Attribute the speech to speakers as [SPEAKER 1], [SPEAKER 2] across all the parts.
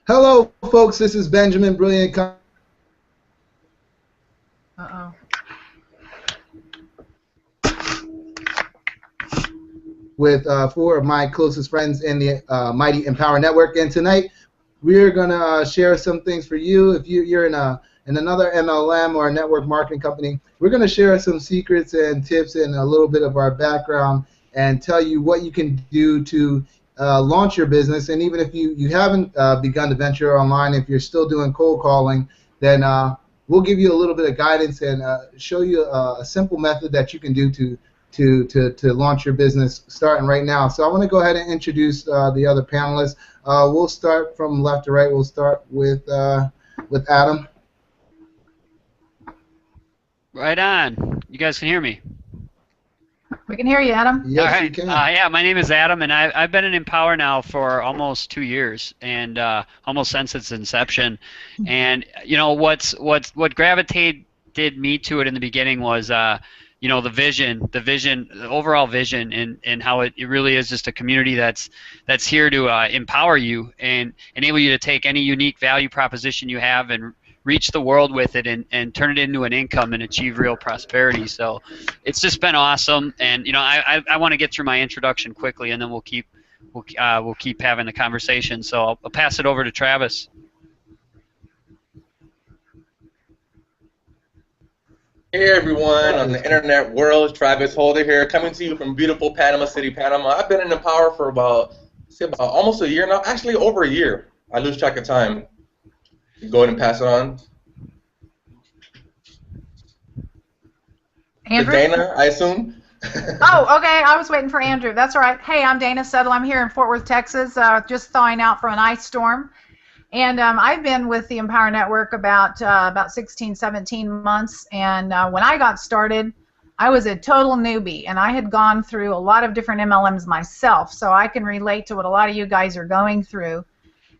[SPEAKER 1] Hello, folks. This is Benjamin Brilliant
[SPEAKER 2] Uh-oh.
[SPEAKER 1] with four of my closest friends in the Mighty Empower Network, and tonight we're gonna share some things for you. If you're in another MLM or a network marketing company, we're gonna share some secrets and tips and a little bit of our background and tell you what you can do to launch your business. And even if you haven't begun to venture online, if you're still doing cold calling, then we'll give you a little bit of guidance and show you a simple method that you can do to launch your business starting right now. So I want to go ahead and introduce the other panelists. We'll start from left to right. We'll start with Adam.
[SPEAKER 3] Right on. You guys can hear me?
[SPEAKER 2] We can hear you, Adam.
[SPEAKER 1] Yes,
[SPEAKER 3] All right.
[SPEAKER 1] you can.
[SPEAKER 3] Yeah, my name is Adam, and I've been in Empower now for almost 2 years, and almost since its inception. And what gravitated me to it in the beginning was the vision, the overall vision, and how it really is just a community that's here to empower you and enable you to take any unique value proposition you have and reach the world with it and turn it into an income and achieve real prosperity. So it's just been awesome. And I want to get through my introduction quickly, and then we'll keep having the conversation. So I'll pass it over to Travis.
[SPEAKER 4] Hey everyone on the internet world, Travis Holder here, coming to you from beautiful Panama City, Panama. I've been in Empower for about almost a year now, actually over a year. I lose track of time. Go ahead and pass it on.
[SPEAKER 2] Andrew?
[SPEAKER 4] To Dana, I assume?
[SPEAKER 2] Oh, okay. I was waiting for Andrew. That's all right. Hey, I'm Dana Settle. I'm here in Fort Worth, Texas, just thawing out from an ice storm. And I've been with the Empower Network about 16, 17 months. And when I got started, I was a total newbie. And I had gone through a lot of different MLMs myself. So I can relate to what a lot of you guys are going through.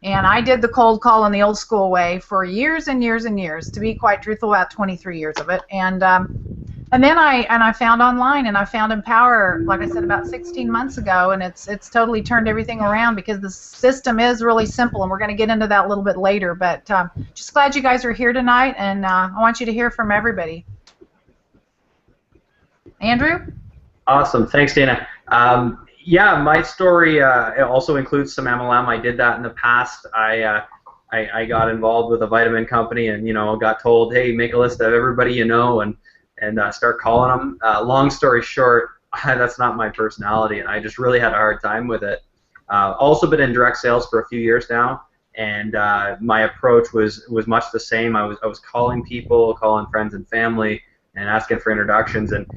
[SPEAKER 2] And I did the cold call in the old school way for years and years and years. To be quite truthful, about 23 years of it. And then I found online, and I found Empower, like I said, about 16 months ago, and it's totally turned everything around because the system is really simple, and we're going to get into that a little bit later. But just glad you guys are here tonight, and I want you to hear from everybody. Andrew?
[SPEAKER 5] Awesome. Thanks, Dana. Yeah, my story it also includes some MLM. I did that in the past. I got involved with a vitamin company, and got told, hey, make a list of everybody you know, and start calling them. Long story short, that's not my personality, and I just really had a hard time with it. Also been in direct sales for a few years now, and my approach was much the same. I was calling people, calling friends and family, and asking for introductions, and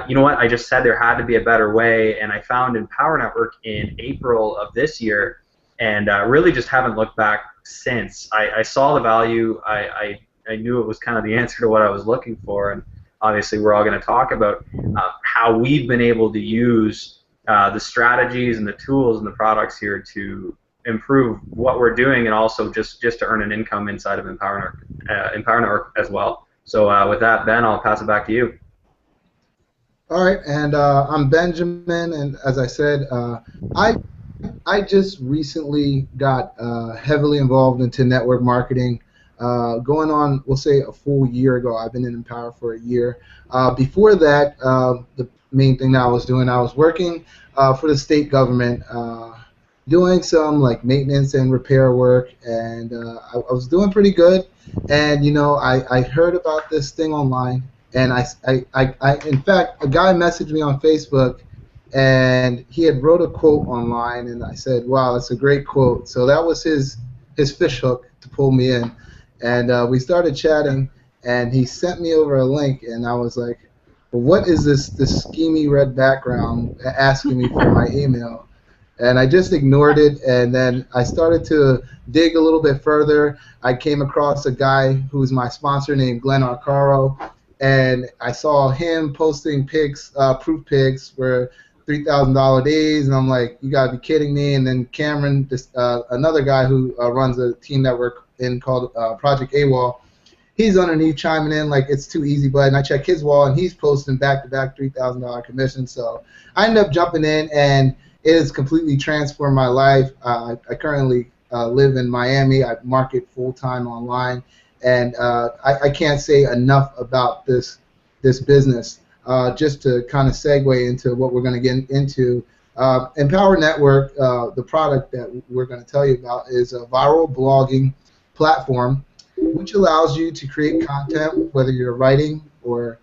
[SPEAKER 5] you know what? I just said there had to be a better way, and I found Empower Network in April of this year, and really just haven't looked back since. I saw the value. I knew it was kind of the answer to what I was looking for, and obviously we're all going to talk about how we've been able to use the strategies and the tools and the products here to improve what we're doing, and also just to earn an income inside of Empower Network as well. So with that, Ben, I'll pass it back to you.
[SPEAKER 1] All right, and I'm Benjamin, and as I said, I just recently got heavily involved into network marketing. Going on, we'll say a full year ago. I've been in Empower for a year. Before that, the main thing that I was doing, I was working for the state government, doing some like maintenance and repair work, and I was doing pretty good. And I heard about this thing online, and I in fact, a guy messaged me on Facebook, and he had wrote a quote online, and I said, wow, that's a great quote. So that was his fish hook to pull me in. And we started chatting, and he sent me over a link, and I was like, well, what is this schemy red background asking me for my email? And I just ignored it, and then I started to dig a little bit further. I came across a guy who's my sponsor named Glenn Arcaro, and I saw him posting pics, proof pics for $3,000 days, and I'm like, you gotta be kidding me. And then Cameron, another guy who runs a team network called Project AWOL, he's underneath chiming in like it's too easy, but and I check his wall, and he's posting back-to-back $3,000 commissions. So I ended up jumping in, and it has completely transformed my life. I currently live in Miami. I market full-time online, and I can't say enough about this business. Just to kind of segue into what we're going to get into, Empower Network, the product that we're going to tell you about, is a viral blogging platform which allows you to create content, whether you're writing or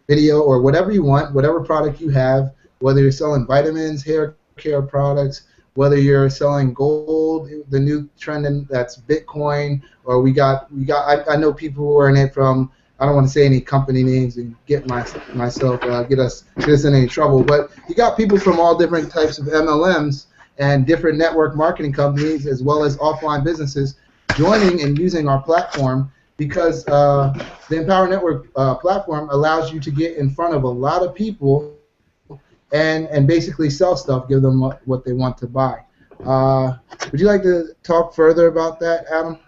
[SPEAKER 1] video or whatever you want, whatever product you have, whether you're selling vitamins, hair care products, whether you're selling gold, the new trend that's Bitcoin, or I know people who are in it from, I don't want to say any company names and get get us in any trouble, but you got people from all different types of MLMs and different network marketing companies as well as offline businesses joining and using our platform because the Empower Network platform allows you to get in front of a lot of people and basically sell stuff, give them what they want to buy. Would you like to talk further about that, Adam?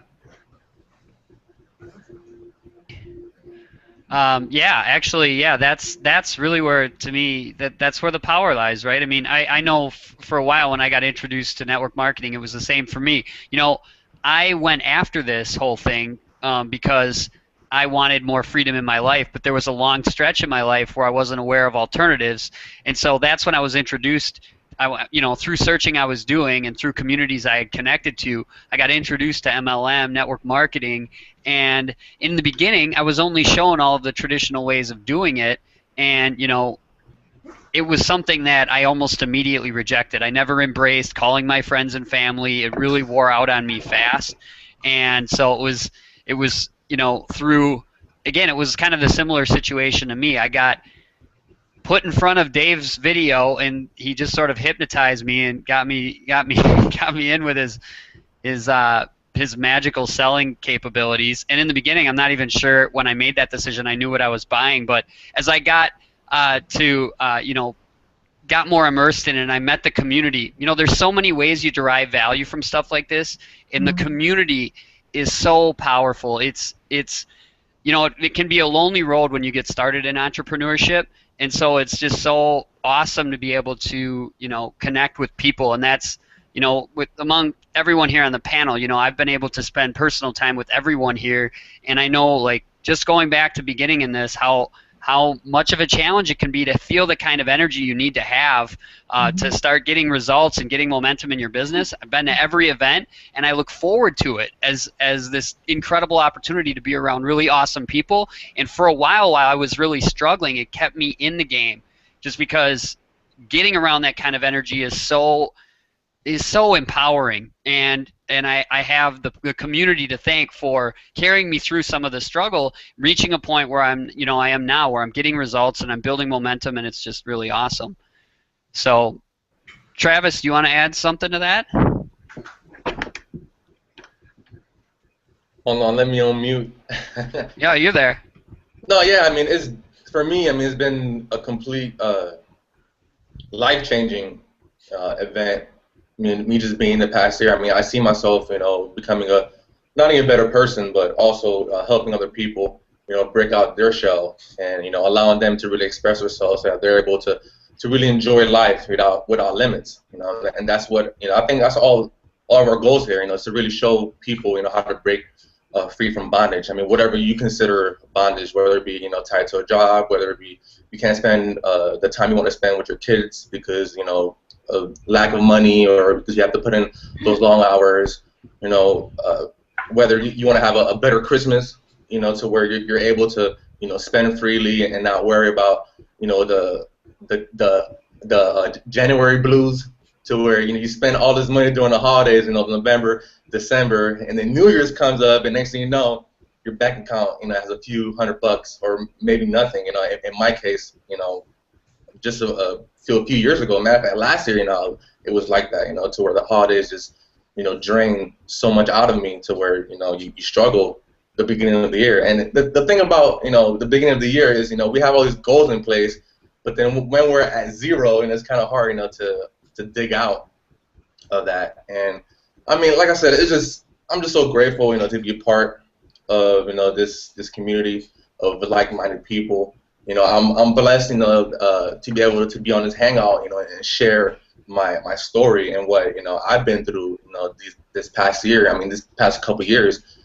[SPEAKER 3] Yeah, actually, yeah, that's really where, to me, that's where the power lies, right? I mean, I know for a while when I got introduced to network marketing, it was the same for me. You know, I went after this whole thing because I wanted more freedom in my life, but there was a long stretch in my life where I wasn't aware of alternatives, and so that's when I was introduced. Through searching I was doing and through communities I had connected to, I got introduced to MLM, network marketing, and in the beginning I was only shown all of the traditional ways of doing it, and it was something that I almost immediately rejected. I never embraced calling my friends and family. It really wore out on me fast, and so it was through, again, it was kind of a similar situation to me. I got put in front of Dave's video, and he just sort of hypnotized me and got me in with his magical selling capabilities. And in the beginning, I'm not even sure when I made that decision I knew what I was buying. But as I got got more immersed in it, and I met the community. There's so many ways you derive value from stuff like this, and the community is so powerful. It can be a lonely road when you get started in entrepreneurship. And so it's just so awesome to be able to, connect with people. And that's, among everyone here on the panel, I've been able to spend personal time with everyone here. And I know, like, just going back to beginning in this, how much of a challenge it can be to feel the kind of energy you need to have to start getting results and getting momentum in your business. I've been to every event, and I look forward to it as this incredible opportunity to be around really awesome people. And for a while I was really struggling, it kept me in the game, just because getting around that kind of energy is so empowering, and I have the community to thank for carrying me through some of the struggle, reaching a point where I am now, where I'm getting results and I'm building momentum, and it's just really awesome. So, Travis, do you want to add something to that?
[SPEAKER 4] Hold on, let me unmute.
[SPEAKER 3] Yeah, you're there.
[SPEAKER 4] No, yeah, I mean, for me, it's been a complete life-changing event. I mean, me just being the past year, I see myself, becoming not only a better person, but also helping other people, break out their shell and, allowing them to really express themselves so that they're able to really enjoy life without limits, and that's what, I think that's all of our goals here, is to really show people, how to break free from bondage. I mean, whatever you consider bondage, whether it be, tied to a job, whether it be you can't spend the time you want to spend with your kids because, of lack of money, or because you have to put in those long hours, whether you want to have a better Christmas, to where you're able to, spend freely and not worry about, the January blues, to where, you spend all this money during the holidays, November, December, and then New Year's comes up, and next thing you know, your bank account, has a few $100 or maybe nothing. In my case, just a few years ago, matter of fact, last year, it was like that, to where the holidays just, drain so much out of me, to where, you struggle the beginning of the year. And the thing about, the beginning of the year is, we have all these goals in place, but then when we're at zero, and it's kind of hard, to dig out of that. And I mean, like I said, I'm just so grateful, to be a part of, this community of like-minded people. I'm blessed, to be able to be on this Hangout, and share, my story and what I've been through this past year. I mean, this past couple years.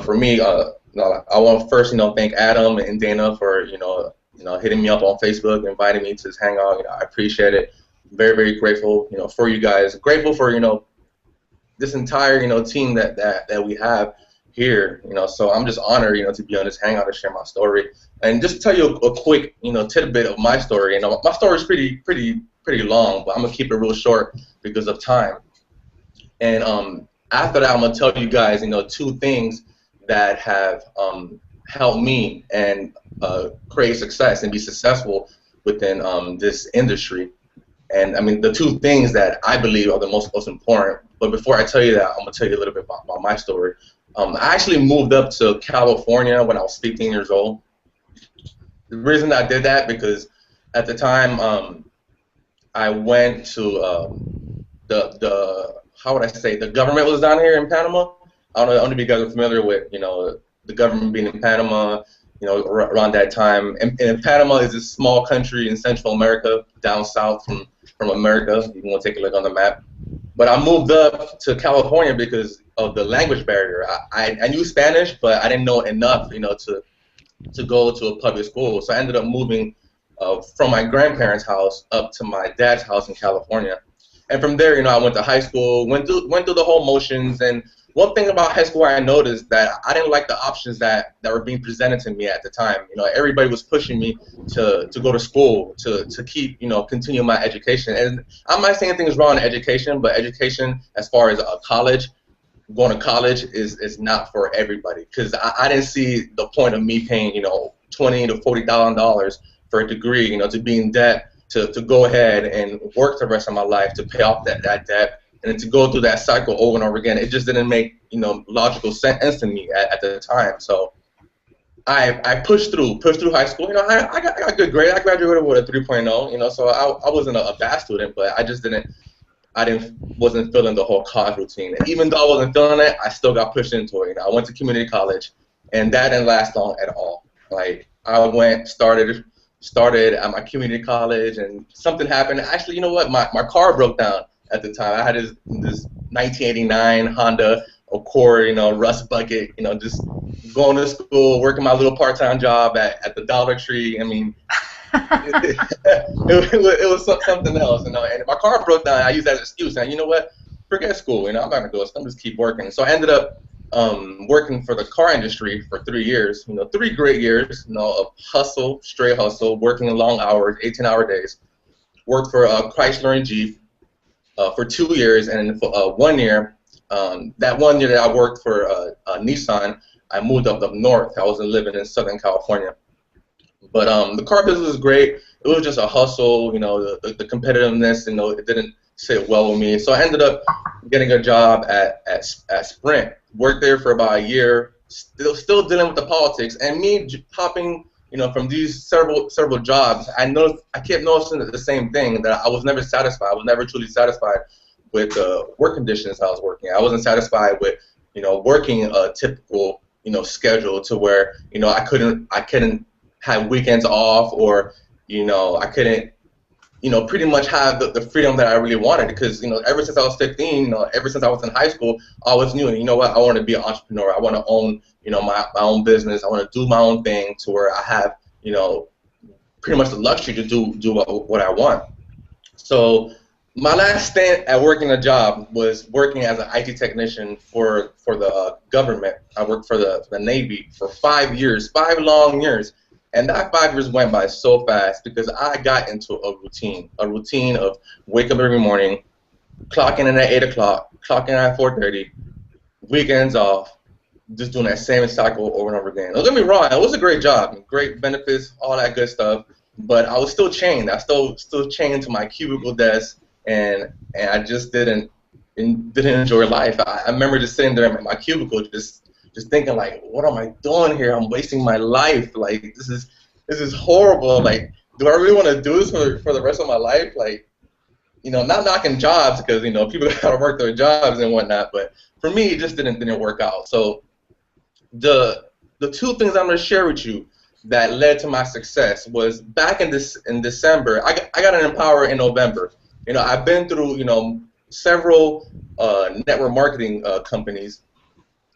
[SPEAKER 4] For me, I want to first thank Adam and Dana for hitting me up on Facebook, inviting me to this hangout. I appreciate it. Very, very grateful for you guys. Grateful for this entire team that we have here. So I'm just honored to be on this hangout and share my story. And just to tell you a quick tidbit of my story. My story is pretty long, but I'm gonna keep it real short because of time. And after that, I'm gonna tell you guys two things that have helped me and create success and be successful within this industry. And I mean, the two things that I believe are the most important. But before I tell you that, I'm gonna tell you a little bit about my story. I actually moved up to California when I was 15 years old. The reason I did that because at the time I went to how would I say, the government was down here in Panama. I don't know if you guys are familiar with the government being in Panama. Around that time, and Panama is a small country in Central America, down south from America. If you want to take a look on the map. But I moved up to California because of the language barrier. I knew Spanish, but I didn't know enough, to go to a public school. So I ended up moving from my grandparents' house up to my dad's house in California. And from there, I went to high school, went through the whole motions. And one thing about high school I noticed that I didn't like the options that were being presented to me at the time. Everybody was pushing me to go to school, to keep, continue my education. And I'm not saying anything's wrong in education, but education as far as college, going to college is not for everybody. Because I didn't see the point of me paying, $20,000 to $40,000 for a degree, to be in debt, to go ahead and work the rest of my life to pay off that debt. And to go through that cycle over and over again, it just didn't make logical sense to me at the time. So I pushed through high school. I got good grade. I graduated with a 3.0. So I wasn't a bad student, but I just wasn't feeling the whole college routine. And even though I wasn't feeling it, I still got pushed into it. I went to community college, and that didn't last long at all. Like I started at my community college, and something happened. Actually, you know what? My car broke down. At the time, I had this 1989 Honda Accord, rust bucket, just going to school, working my little part-time job at the Dollar Tree. I mean, it was something else, And my car broke down. I used that as an excuse. And you know what? Forget school. I'm not gonna go. I'm just keep working. So I ended up working for the car industry for 3 years. 3 great years. Of hustle, straight hustle, working long hours, 18-hour days. Worked for Chrysler and Jeep. For 2 years, and for 1 year, that 1 year that I worked for Nissan, I moved up north. I wasn't living in Southern California. But the car business was great. It was just a hustle, the competitiveness, it didn't sit well with me. So I ended up getting a job at Sprint. Worked there for about a year, still dealing with the politics, and me hopping from these several jobs, I kept noticing the same thing, that I was never satisfied. I was never truly satisfied with the work conditions I was working. I wasn't satisfied with, working a typical, schedule to where, I couldn't have weekends off, or, I couldn't, pretty much have the freedom that I really wanted. Because, ever since I was 15, ever since I was in high school, I always knew, you know what, I want to be an entrepreneur. I want to own, my own business. I want to do my own thing to where I have, pretty much the luxury to do what I want. So my last stint at working a job was working as an IT technician for the government. I worked for the Navy for 5 years, 5 long years. And that 5 years went by so fast because I got into a routine of wake up every morning, clocking in at 8 o'clock, clocking in at 4:30, weekends off, just doing that same cycle over and over again. Don't get me wrong, it was a great job, great benefits, all that good stuff, but I was still chained. I still chained to my cubicle desk, and I just didn't enjoy life. I remember just sitting there in my cubicle, just thinking like, what am I doing here? I'm wasting my life. Like this is horrible. Like, do I really want to do this for the rest of my life? Like, not knocking jobs, because people gotta work their jobs and whatnot. But for me, it just didn't work out. So the 2 things I'm gonna share with you that led to my success was back in December. I got an Empower in November. I've been through, several network marketing companies,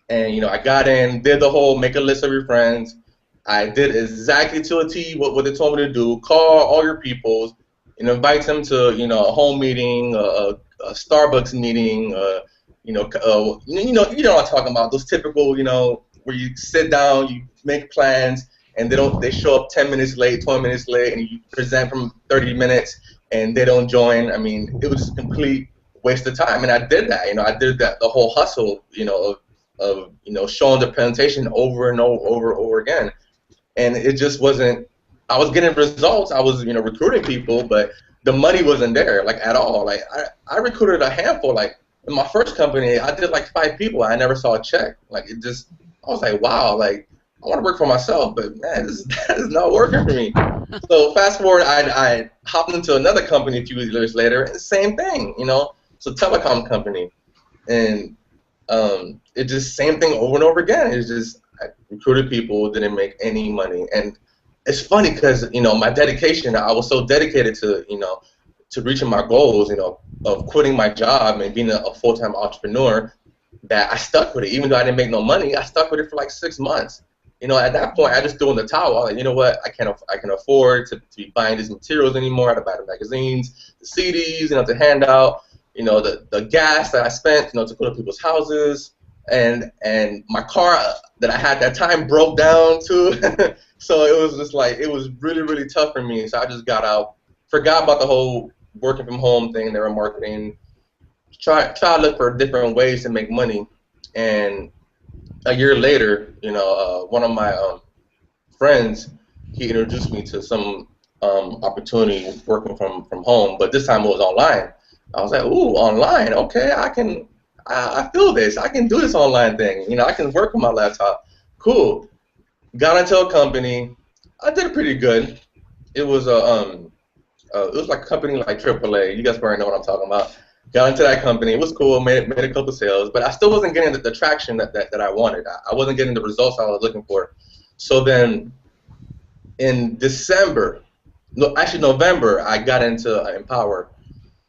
[SPEAKER 4] and I got in, did the whole make a list of your friends. I did exactly to a T what they told me to do. Call all your peoples, and invite them to a home meeting, a Starbucks meeting. You know what I'm talking about. Those typical, where you sit down, you make plans, and they show up 10 minutes late, 20 minutes late, and you present from 30 minutes, and they don't join. I mean, it was just a complete waste of time, and I did that. I did that, the whole hustle, of showing the presentation over and over again, and it just wasn't. I was getting results. I was recruiting people, but the money wasn't there like at all. Like I recruited a handful. Like in my first company, I did like 5 people. I never saw a check. Like it just. I was like, wow. Like I want to work for myself, but man, that is not working for me. So fast forward, I hopped into another company a few years later, and the same thing. It's a telecom company, and it just same thing over and over again. It's just I recruited people, didn't make any money, and it's funny because my dedication. I was so dedicated to to reaching my goals. Of quitting my job and being a full-time entrepreneur, that I stuck with it. Even though I didn't make no money, I stuck with it for like 6 months. At that point, I just threw in the towel. I was like, you know what? I can afford to be buying these materials anymore. I had to buy the magazines, the CDs, to hand out. The gas that I spent, to go to people's houses, and my car that I had that time broke down too. So it was just like it was really, really tough for me. So I just got out, forgot about the whole working from home thing. They were marketing, try to look for different ways to make money. And a year later, one of my friends, he introduced me to some opportunity working from home, but this time it was online. I was like, ooh, online, okay, I feel this. I can do this online thing. I can work on my laptop. Cool. Got into a company. I did pretty good. It was it was like a company like AAA. You guys probably know what I'm talking about. Got into that company. It was cool. Made a couple sales, but I still wasn't getting the traction that I wanted. I wasn't getting the results I was looking for. So then, in November, I got into Empower.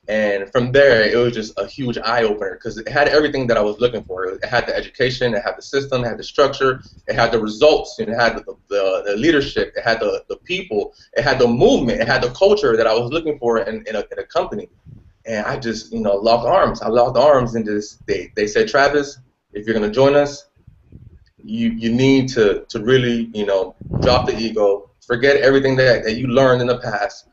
[SPEAKER 4] And from there, it was just a huge eye-opener because it had everything that I was looking for. It had the education, it had the system, it had the structure, it had the results, it had the leadership, it had the people, it had the movement, it had the culture that I was looking for in a company. And I just, locked arms. I locked arms and just, they said, Travis, if you're going to join us, you need to really, drop the ego, forget everything that you learned in the past,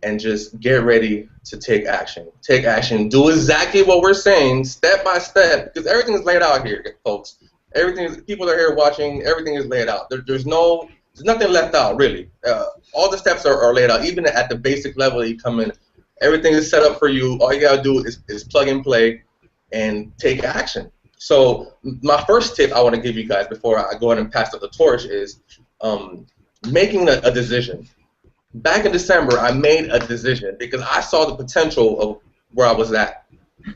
[SPEAKER 4] and just get ready to take action. Take action. Do exactly what we're saying, step by step, because everything is laid out here, folks. People are here watching. Everything is laid out. There's nothing left out, really. All the steps are laid out. Even at the basic level you come in, everything is set up for you. All you gotta do is plug and play and take action. So my first tip I want to give you guys before I go ahead and pass up the torch is making a decision. Back in December, I made a decision because I saw the potential of where I was at,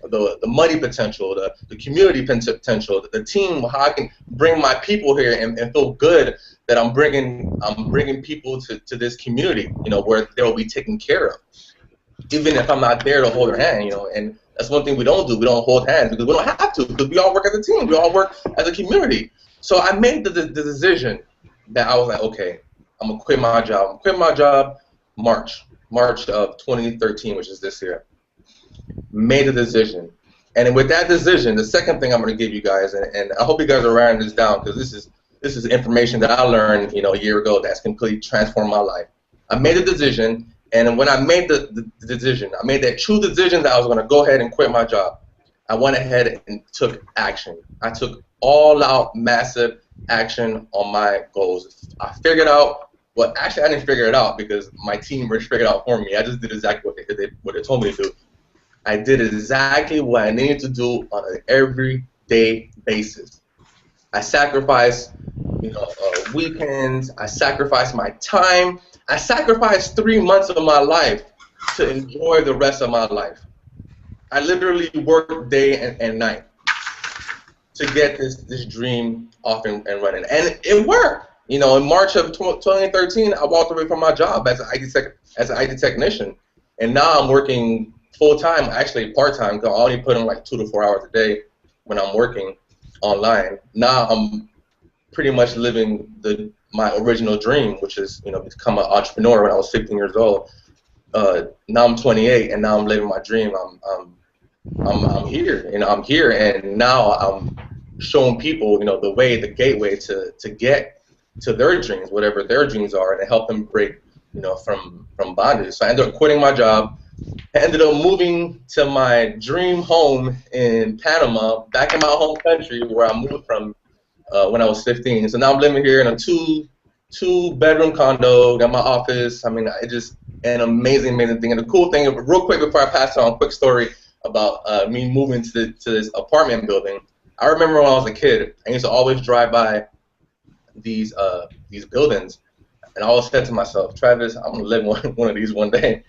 [SPEAKER 4] the money potential, the community potential, the team, how I can bring my people here and feel good that I'm bringing people to this community, where they will be taken care of, even if I'm not there to hold their hand, and that's one thing we don't do. We don't hold hands because we don't have to, because we all work as a team. We all work as a community. So I made the decision that I was like, okay, I'm gonna quit my job. I'm gonna quit my job March of 2013, which is this year. Made a decision, and with that decision, the second thing I'm gonna give you guys, and I hope you guys are writing this down because this is information that I learned, a year ago that's completely transformed my life. I made a decision, and when I made the decision, I made that true decision that I was gonna go ahead and quit my job. I went ahead and took action. I took all-out, massive action on my goals. I figured out. Well, actually, I didn't figure it out because my team figured it out for me. I just did exactly what they told me to do. I did exactly what I needed to do on an everyday basis. I sacrificed, weekends. I sacrificed my time. I sacrificed 3 months of my life to enjoy the rest of my life. I literally worked day and night to get this dream off and running, and it worked. In March of 2013, I walked away from my job as an IT technician, and now I'm working full time, actually part time, because I only put in like 2 to 4 hours a day when I'm working online. Now I'm pretty much living my original dream, which is become an entrepreneur when I was 15 years old. Now I'm 28, and now I'm living my dream. I'm here, I'm here, and now I'm showing people, the way, the gateway to get to their dreams, whatever their dreams are, and to help them break, from bondage. So I ended up quitting my job. I ended up moving to my dream home in Panama, back in my home country where I moved from when I was 15. So now I'm living here in a two-bedroom condo, got my office. I mean, it's just an amazing thing. And the cool thing, real quick before I pass on, a quick story about me moving to this apartment building. I remember when I was a kid, I used to always drive by these buildings, and I always said to myself, Travis, I'm gonna live one of these one day.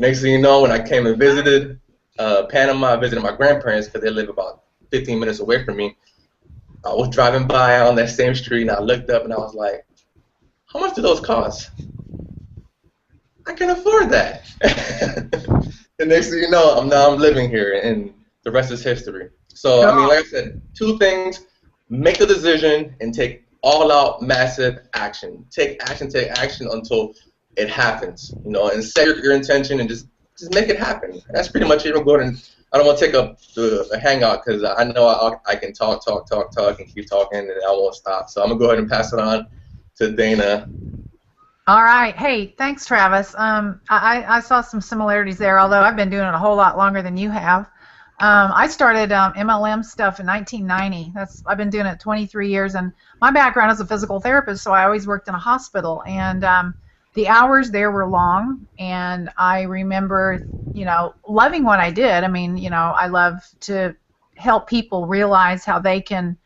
[SPEAKER 4] Next thing you know, when I came and visited Panama, I visited my grandparents because they live about 15 minutes away from me. I was driving by on that same street, and I looked up and I was like, how much do those cost? I can afford that. The next thing you know, I'm living here, and the rest is history. So, I mean, like I said, 2 things: make the decision and take all-out, massive action. Take action until it happens, and set your intention and just make it happen. That's pretty much it. Go ahead, and I don't want to take up the hangout because I know I can talk and keep talking, and I won't stop. So I'm gonna go ahead and pass it on to Dana.
[SPEAKER 2] All right. Hey, thanks, Travis. I saw some similarities there, although I've been doing it a whole lot longer than you have. I started MLM stuff in 1990. I've been doing it 23 years, and my background is a physical therapist, so I always worked in a hospital, and the hours there were long, and I remember, loving what I did. I mean, I love to help people realize how they can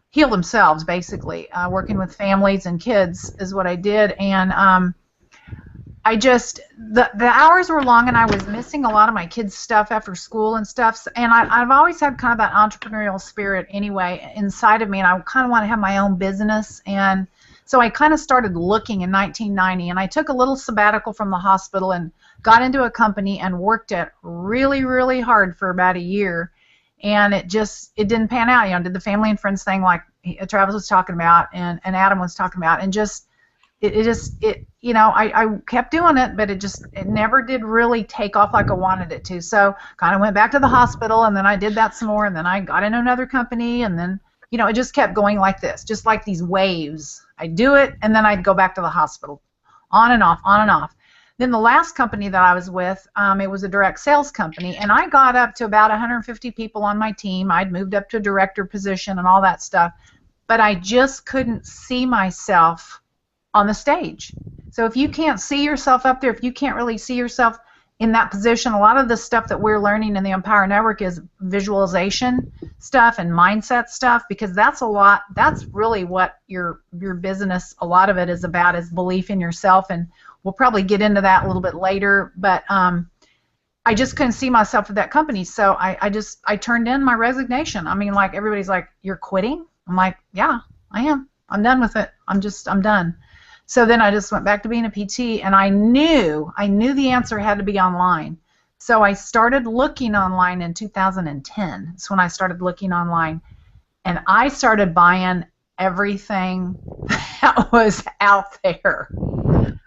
[SPEAKER 2] heal themselves, basically. Working with families and kids is what I did, and the hours were long, and I was missing a lot of my kids' stuff after school and stuff, and I've always had kind of that entrepreneurial spirit anyway inside of me, and I kind of want to have my own business, and so I kind of started looking in 1990, and I took a little sabbatical from the hospital and got into a company and worked it really, really hard for about a year, and it didn't pan out. Did the family and friends thing like Travis was talking about and Adam was talking about, and I kept doing it, but it never did really take off like I wanted it to. So kind of went back to the hospital, and then I did that some more, and then I got into another company, and then it just kept going like this, just like these waves. I'd do it, and then I'd go back to the hospital, on and off, on and off. Then the last company that I was with, it was a direct sales company, and I got up to about 150 people on my team. I'd moved up to a director position and all that stuff, but I just couldn't see myself on the stage. So if you can't see yourself up there, if you can't really see yourself in that position, a lot of the stuff that we're learning in the Empower Network is visualization stuff and mindset stuff, because that's really what your business, a lot of it is about, is belief in yourself, and we'll probably get into that a little bit later, but I just couldn't see myself at that company, so I turned in my resignation. I mean, like, everybody's like, you're quitting? I'm like, yeah, I am. I'm done with it. I'm done. So then I just went back to being a PT, and I knew the answer had to be online. So I started looking online in 2010. That's when I started looking online, and I started buying everything that was out there.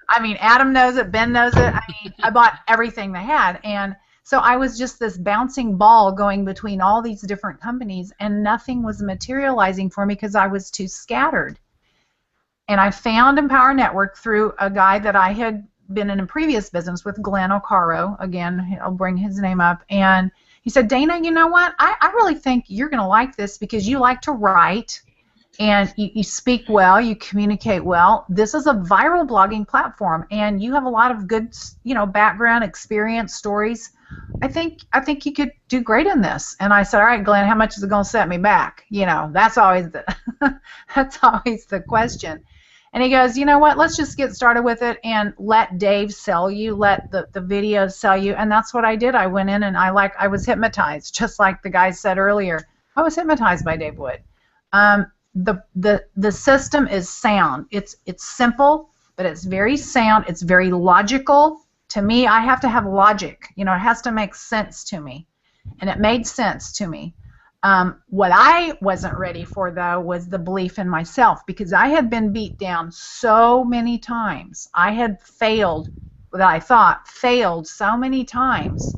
[SPEAKER 2] I mean, Adam knows it, Ben knows it. I mean, I bought everything they had, and so I was just this bouncing ball going between all these different companies, and nothing was materializing for me because I was too scattered. And I found Empower Network through a guy that I had been in a previous business with, Glenn O'Caro. Again, I'll bring his name up. And he said, Dana, you know what? I really think you're going to like this because you like to write, and you speak well, you communicate well. This is a viral blogging platform, and you have a lot of good, background, experience, stories. I think you could do great in this. And I said, all right, Glenn, how much is it going to set me back? That's always the question. And he goes, you know what, let's just get started with it and let Dave sell you, let the videos sell you. And that's what I did. I went in and I was hypnotized, just like the guy said earlier. I was hypnotized by Dave Wood. The system is sound. It's simple, but it's very sound. It's very logical To me, I have to have logic. You know, it has to make sense to me. And it made sense to me. What I wasn't ready for, though, was the belief in myself, because I had been beat down so many times. I had failed, that I thought failed so many times,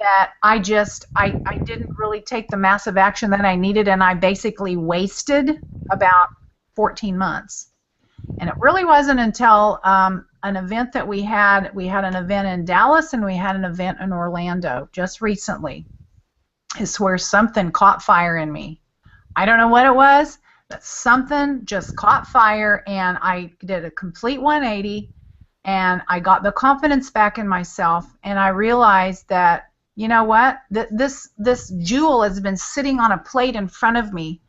[SPEAKER 2] that I didn't really take the massive action that I needed, and I basically wasted about 14 months. And it really wasn't until an event that we had an event in Dallas and we had an event in Orlando just recently, is where something caught fire in me. I don't know what it was, but something just caught fire, and I did a complete 180, and I got the confidence back in myself, and I realized that, you know what, this jewel has been sitting on a plate in front of me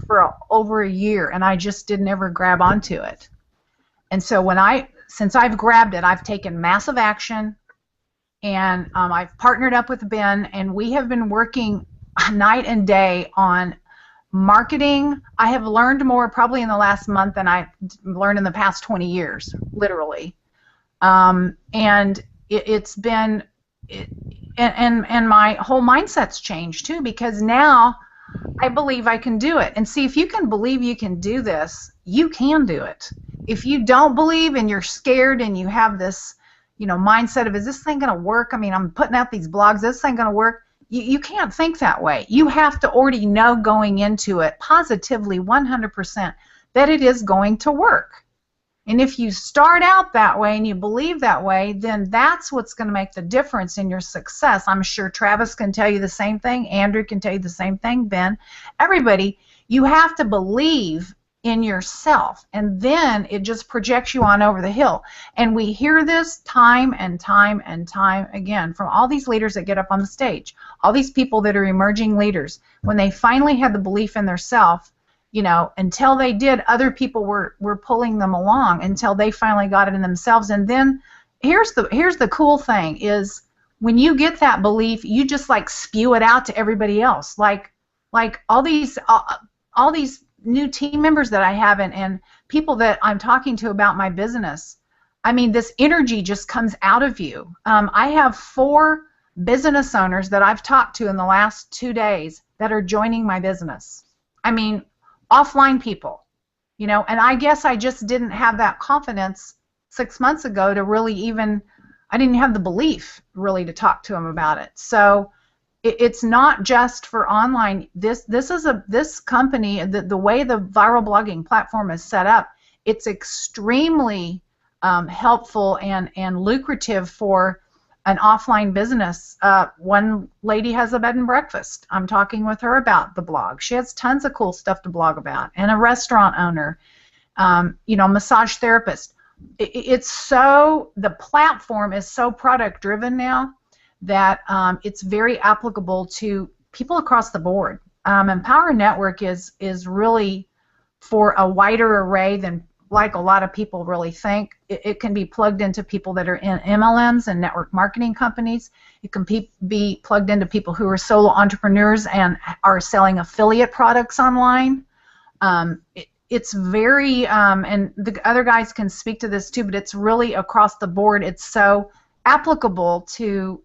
[SPEAKER 2] for over a year, and I just didn't ever grab onto it. And so since I've grabbed it, I've taken massive action. And I've partnered up with Ben, and we have been working night and day on marketing. I have learned more probably in the last month than I've learned in the past 20 years, literally. And my whole mindset's changed too, because now I believe I can do it. And see, if you can believe you can do this, you can do it. If you don't believe and you're scared and you have this, you know, mindset of, is this thing going to work? I mean, I'm putting out these blogs, is this thing going to work? You can't think that way. You have to already know going into it positively 100% that it is going to work. And if you start out that way and you believe that way, then that's what's going to make the difference in your success. I'm sure Travis can tell you the same thing. Andrew can tell you the same thing. Ben, everybody, you have to believe in yourself, and then it just projects you on over the hill. And we hear this time and time and time again from all these leaders that get up on the stage, all these people that are emerging leaders. When they finally had the belief in their self, you know, until they did, other people were pulling them along until they finally got it in themselves. And then here's the cool thing is, when you get that belief, you just like spew it out to everybody else. Like all these new team members that I have, and people that I'm talking to about my business. I mean, this energy just comes out of you. I have 4 business owners that I've talked to in the last 2 days that are joining my business. I mean, offline people, you know, and I guess I just didn't have that confidence 6 months ago to really even, I didn't have the belief really to talk to them about it. So it's not just for online. This company, the way the viral blogging platform is set up, it's extremely helpful and lucrative for an offline business. One lady has a bed and breakfast. I'm talking with her about the blog. She has tons of cool stuff to blog about. And a restaurant owner, you know, massage therapist. It's so, the platform is so product driven now that it's very applicable to people across the board. Empower Network is really for a wider array than like a lot of people really think. It can be plugged into people that are in MLMs and network marketing companies. It can be plugged into people who are solo entrepreneurs and are selling affiliate products online. It's very, and the other guys can speak to this too, but it's really across the board. It's so applicable to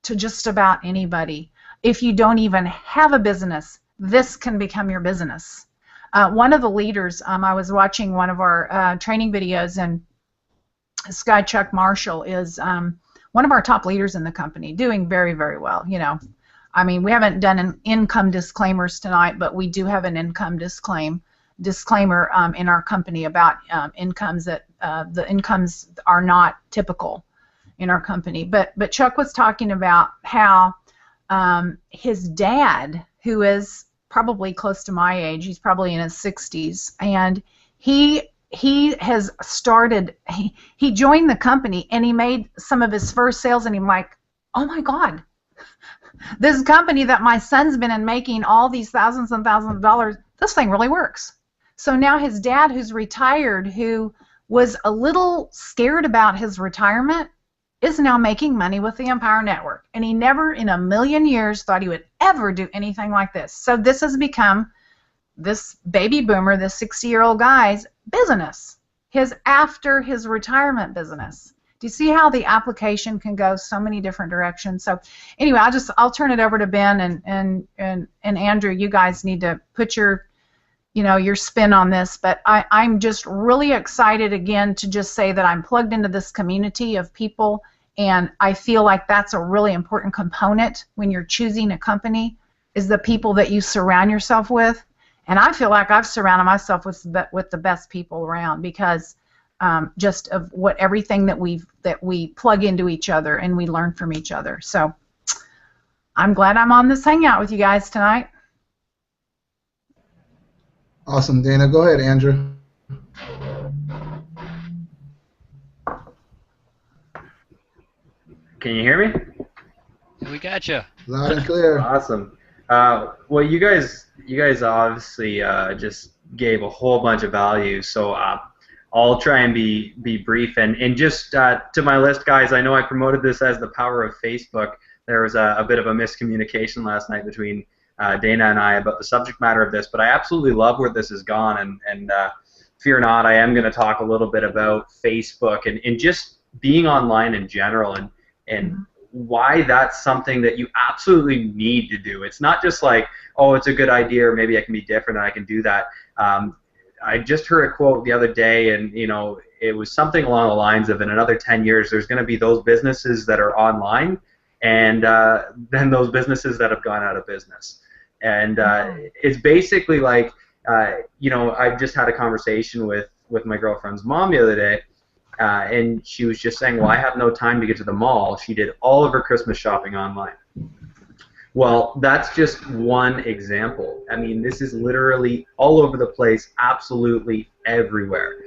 [SPEAKER 2] just about anybody. If you don't even have a business, this can become your business. One of the leaders, I was watching one of our training videos, and this guy Chuck Marshall is one of our top leaders in the company, doing very, very well. You know, I mean, we haven't done an income disclaimers tonight, but we do have an income disclaimer in our company about incomes that the incomes are not typical in our company. But Chuck was talking about how his dad, who is probably close to my age, he's probably in his 60s, and he has started, he joined the company and he made some of his first sales, and he's like, oh my God, this company that my son's been in making all these thousands and thousands of dollars, this thing really works. So now his dad, who's retired, who was a little scared about his retirement, is now making money with the Empower Network. And he never in a million years thought he would ever do anything like this. So this has become this baby boomer, this 60-year-old guy's business, his after his retirement business. Do you see how the application can go so many different directions? So anyway, I'll turn it over to Ben and Andrew. You guys need to put your your spin on this, but I'm just really excited again to just say that I'm plugged into this community of people, and I feel like that's a really important component when you're choosing a company, is the people that you surround yourself with. And I feel like I've surrounded myself with the best people around, because just of everything that we plug into each other and we learn from each other. So I'm glad I'm on this hangout with you guys tonight.
[SPEAKER 1] Awesome, Dana. Go ahead, Andrew.
[SPEAKER 5] Can you hear me?
[SPEAKER 3] We got you.
[SPEAKER 1] Loud and clear.
[SPEAKER 5] Awesome. Well, you guys obviously just gave a whole bunch of value, so I'll try and be brief. And just to my list, guys, I know I promoted this as the power of Facebook. There was a bit of a miscommunication last night between Dana and I about the subject matter of this, but I absolutely love where this has gone, and fear not, I am going to talk a little bit about Facebook and just being online in general, and why that's something that you absolutely need to do. It's not just like, oh, it's a good idea, or maybe I can be different and I can do that. I just heard a quote the other day, and it was something along the lines of, in another 10 years, there's going to be those businesses that are online, and then those businesses that have gone out of business. And it's basically like, I just had a conversation with my girlfriend's mom the other day, and she was just saying, well, I have no time to get to the mall. She did all of her Christmas shopping online. Well, that's just one example. I mean, this is literally all over the place, absolutely everywhere.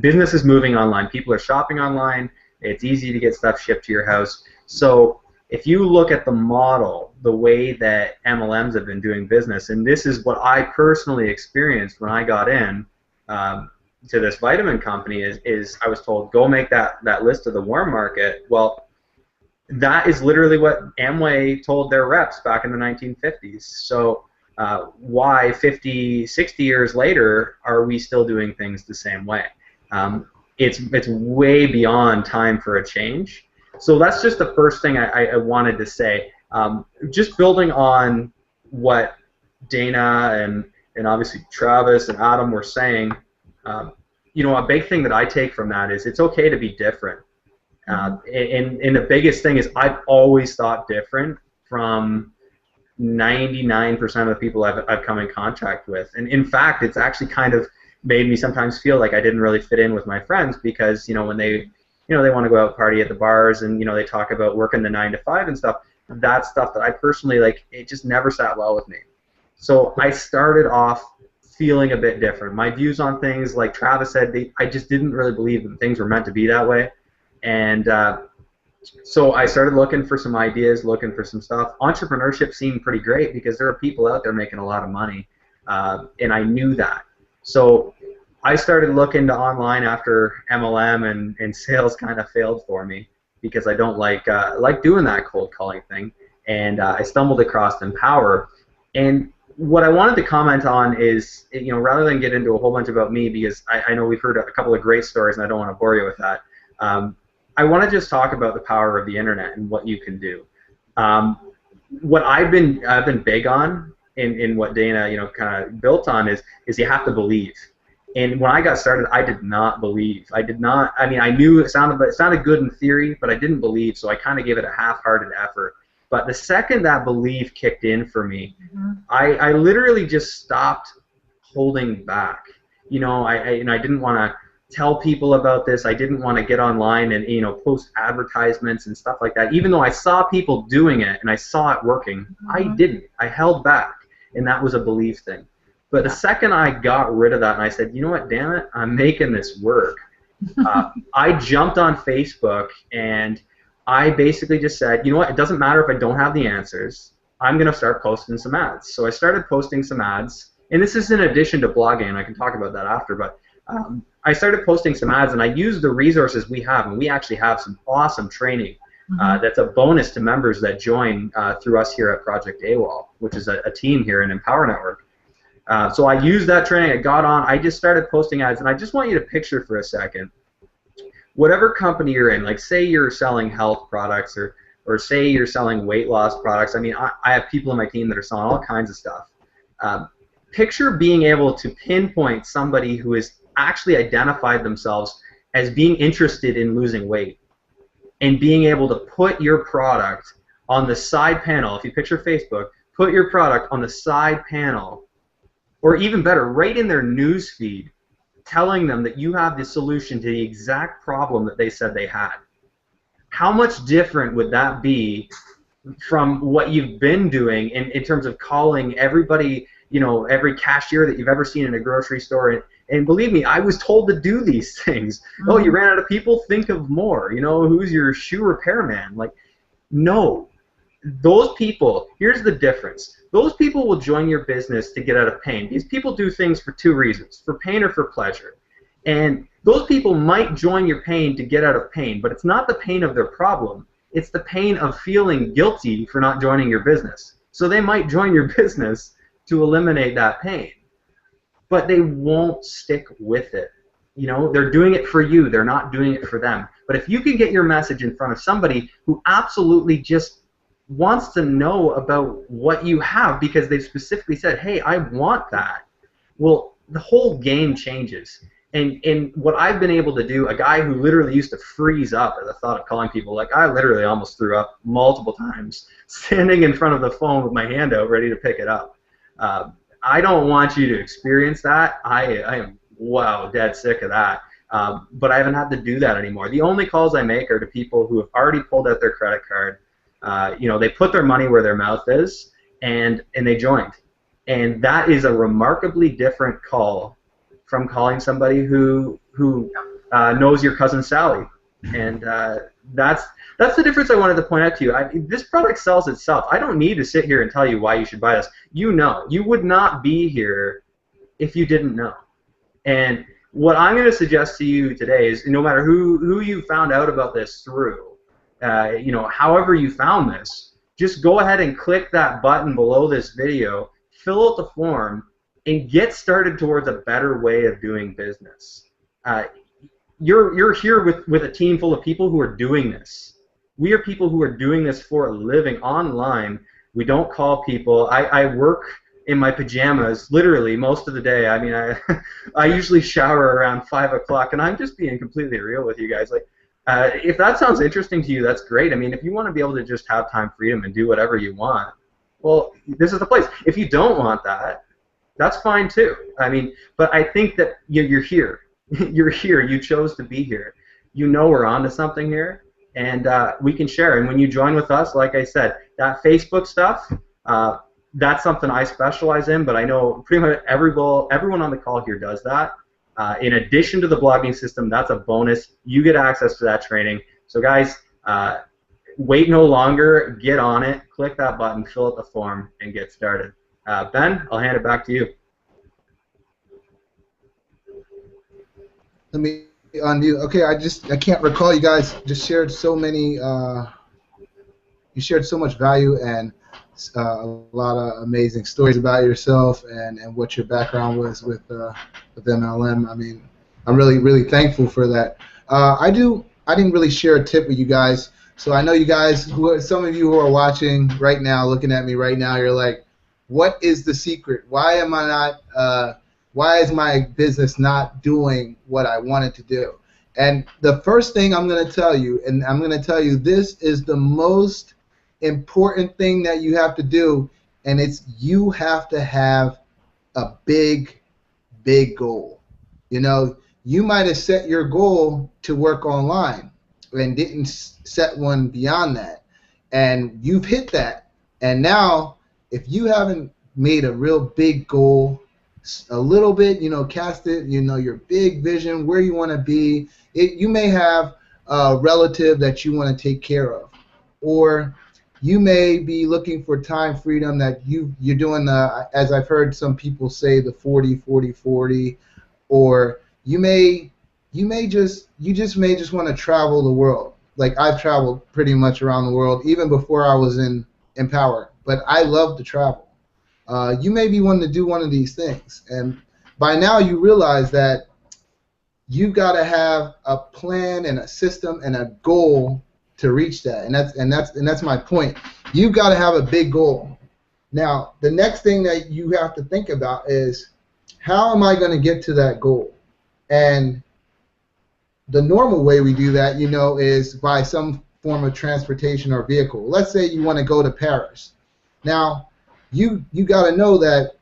[SPEAKER 5] Business is moving online. People are shopping online. It's easy to get stuff shipped to your house. So if you look at the model, the way that MLMs have been doing business, and this is what I personally experienced when I got in to this vitamin company, is I was told, go make that list of the warm market. Well, that is literally what Amway told their reps back in the 1950s. So why 50, 60 years later are we still doing things the same way? It's way beyond time for a change. So that's just the first thing I wanted to say. Just building on what Dana and obviously Travis and Adam were saying, a big thing that I take from that is it's okay to be different. And the biggest thing is I've always thought different from 99% of the people I've come in contact with. And in fact, it's actually kind of made me sometimes feel like I didn't really fit in with my friends, because when they want to go out party at the bars, and they talk about working the 9 to 5 and stuff. That's stuff that I personally it just never sat well with me. So I started off feeling a bit different. My views on things, like Travis said, I just didn't really believe that things were meant to be that way. And so I started looking for some ideas, looking for some stuff. Entrepreneurship seemed pretty great because there are people out there making a lot of money, and I knew that. So I started looking to online after MLM, and sales kind of failed for me because I don't like doing that cold calling thing. And I stumbled across Empower. And what I wanted to comment on is, rather than get into a whole bunch about me, because I know we've heard a couple of great stories, and I don't want to bore you with that. I want to just talk about the power of the internet and what you can do. What I've been big on, in what Dana kind of built on, is you have to believe. And when I got started, I did not believe. I did not. I mean, I knew it sounded good in theory, but I didn't believe. So I kind of gave it a half-hearted effort. But the second that belief kicked in for me, I literally just stopped holding back. I didn't want to tell people about this. I didn't want to get online and post advertisements and stuff like that. Even though I saw people doing it and I saw it working, I didn't. I held back, and that was a belief thing. But the second I got rid of that and I said, you know what, damn it, I'm making this work, I jumped on Facebook and I basically just said, you know what, it doesn't matter if I don't have the answers. I'm going to start posting some ads. So I started posting some ads, and this is in addition to blogging, and I can talk about that after, but I started posting some ads, and I used the resources we have, and we actually have some awesome training that's a bonus to members that join through us here at Project AWOL, which is a team here in Empower Network. So I used that training, I got on, I just started posting ads, and I just want you to picture for a second whatever company you're in, like say you're selling health products or say you're selling weight loss products. I mean, I have people in my team that are selling all kinds of stuff. Picture being able to pinpoint somebody who has actually identified themselves as being interested in losing weight and being able to put your product on the side panel. If you picture Facebook, put your product on the side panel, or even better, right in their news feed, telling them that you have the solution to the exact problem that they said they had. How much different would that be from what you've been doing in terms of calling everybody, you know, every cashier that you've ever seen in a grocery store? And believe me, I was told to do these things. Mm-hmm. Oh, you ran out of people? Think of more. You know, who's your shoe repairman? Like, no. Those people, here's the difference. Those people will join your business to get out of pain. These people do things for two reasons, for pain or for pleasure. And those people might join your pain to get out of pain, but it's not the pain of their problem. It's the pain of feeling guilty for not joining your business. So they might join your business to eliminate that pain, but they won't stick with it. You know, they're doing it for you. They're not doing it for them. But if you can get your message in front of somebody who absolutely just wants to know about what you have because they've specifically said, hey, I want that, well, the whole game changes. And what I've been able to do, a guy who literally used to freeze up at the thought of calling people, like I literally almost threw up multiple times, standing in front of the phone with my hand out ready to pick it up. I don't want you to experience that. I am, wow, dead sick of that. But I haven't had to do that anymore. The only calls I make are to people who have already pulled out their credit card. You know, they put their money where their mouth is, and they joined. And that is a remarkably different call from calling somebody who knows your cousin Sally. And that's the difference I wanted to point out to you. This product sells itself. I don't need to sit here and tell you why you should buy this. You know. You would not be here if you didn't know. And what I'm going to suggest to you today is, no matter who you found out about this through, you know, however you found this, just go ahead and click that button below this video, fill out the form, and get started towards a better way of doing business. You're here with a team full of people who are doing this. We are people who are doing this for a living online. We don't call people. I work in my pajamas literally most of the day. I mean, I usually shower around 5 o'clock, and I'm just being completely real with you guys. Like, if that sounds interesting to you, that's great. I mean, if you want to be able to just have time freedom and do whatever you want, well, this is the place. If you don't want that, that's fine too. I mean, but I think that you're here. You're here. You chose to be here. You know we're onto something here, and we can share. And when you join with us, like I said, that Facebook stuff, that's something I specialize in, but I know pretty much everyone on the call here does that. In addition to the blogging system, that's a bonus. You get access to that training. So guys, wait no longer. Get on it. Click that button, fill out the form, and get started. Ben, I'll hand it back to you.
[SPEAKER 1] Let me unmute. Okay, I can't recall. You guys just shared so many. You shared so much value and a lot of amazing stories about yourself and what your background was with MLM. I mean, I'm really thankful for that. I didn't really share a tip with you guys, so I know you guys, some of you who are watching right now, looking at me right now, you're like, what is the secret? Why am I not? Why is my business not doing what I want it to do? And the first thing I'm going to tell you, and I'm going to tell you this is the most important thing that you have to do, and it's you have to have a big goal. You know, you might have set your goal to work online and didn't set one beyond that, and you've hit that, and now if you haven't made a real big goal, a little bit, you know, cast it, you know, your big vision, where you want to be. You may have a relative that you want to take care of, or you may be looking for time freedom that you're doing the, as I've heard some people say, the 40-40-40, or you just may want to travel the world. Like I've traveled pretty much around the world even before I was in Empower, but I love to travel. You may be wanting to do one of these things, and by now you realize that you've got to have a plan and a system and a goal to reach that. And that's my point. You've got to have a big goal. Now, the next thing that you have to think about is, how am I going to get to that goal? And the normal way we do that, is by some form of transportation or vehicle. Let's say you want to go to Paris. Now, you got to know that